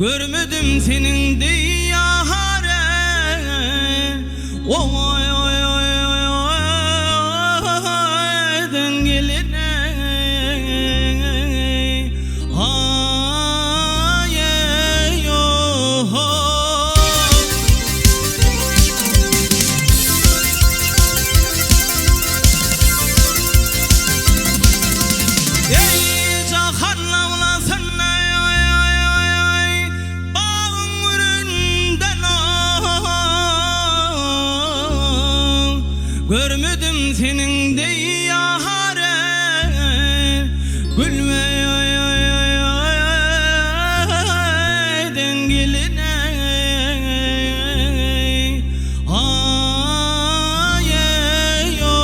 Görmedim senin diyare. Oy oy oy oy oy dengeline. Haye yo. Ey cahanla ulasın. Görmedim senin de yâre. Gülme dengeline. Haye yo.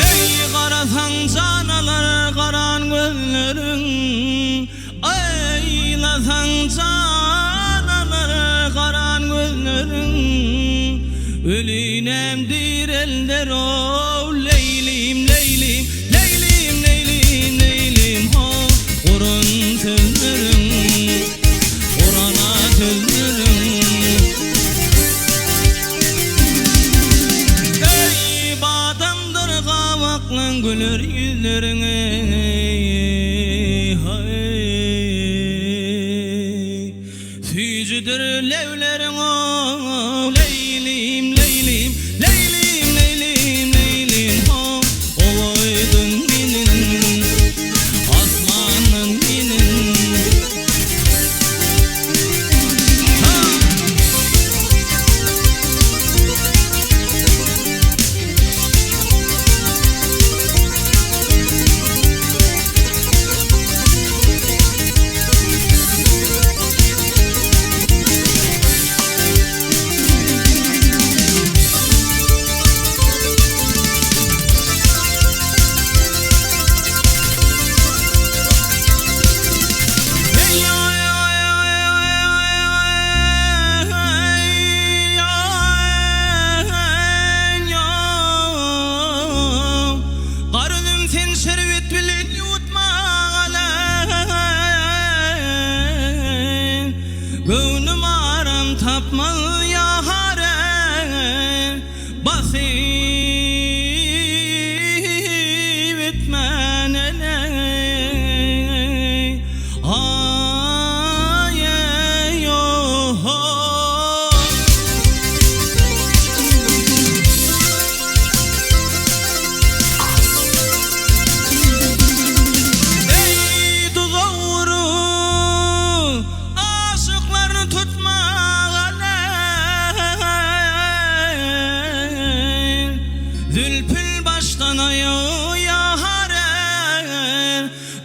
Ey karasan canalar karan gözlerin. Aylasan canalar karan gözlerin. Ölünemdir eller o. Leylim leylim leylim leylim leylim ho. Orun tözlerin, orana tözlerin. Ey badamdır kavaklı gülür yüzlerine. Sücüdür levlerin o. Leylim leylim leylim leylim leylim ho. Ovaydın benim asmanın benim. Gönlüm aram tapmal yâre. Basip etmenene. Haye yo. Ey tuzavuru tutma Zülfül baştan ayağı yâre.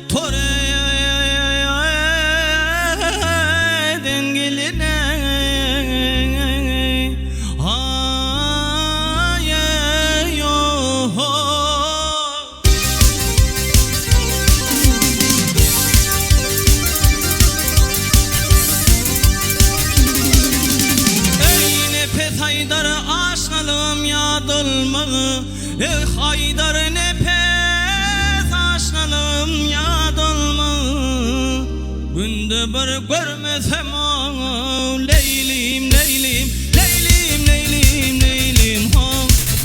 Tore dengeline. Haye yo. Haydar aşnalığım yadılmalı. Haydar nefes aşnalığım yadılmalı. Günde bir görmesem o. Leylim leylim leylim leylim leylim ho.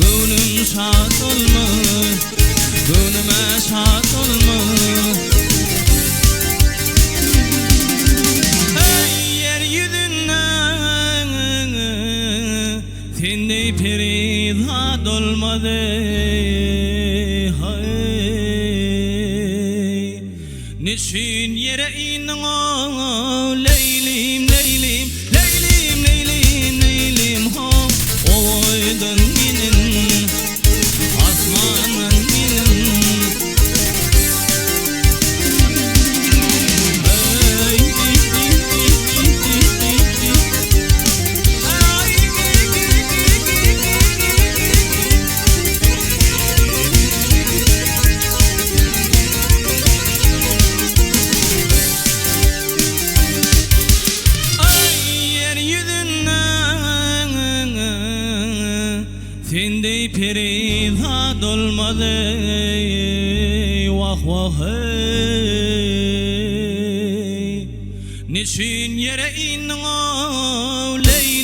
Gönlüm şad olmalı. Gönlüme şad olmalı. Sende perizat olmadı. Niçin yere indin o. Leylim leylim leylim leylim leylim ho. Ovaydın benim asmanın benim. Sendey perida dolmadı vah vah hey. Niçin yere indin o Leylim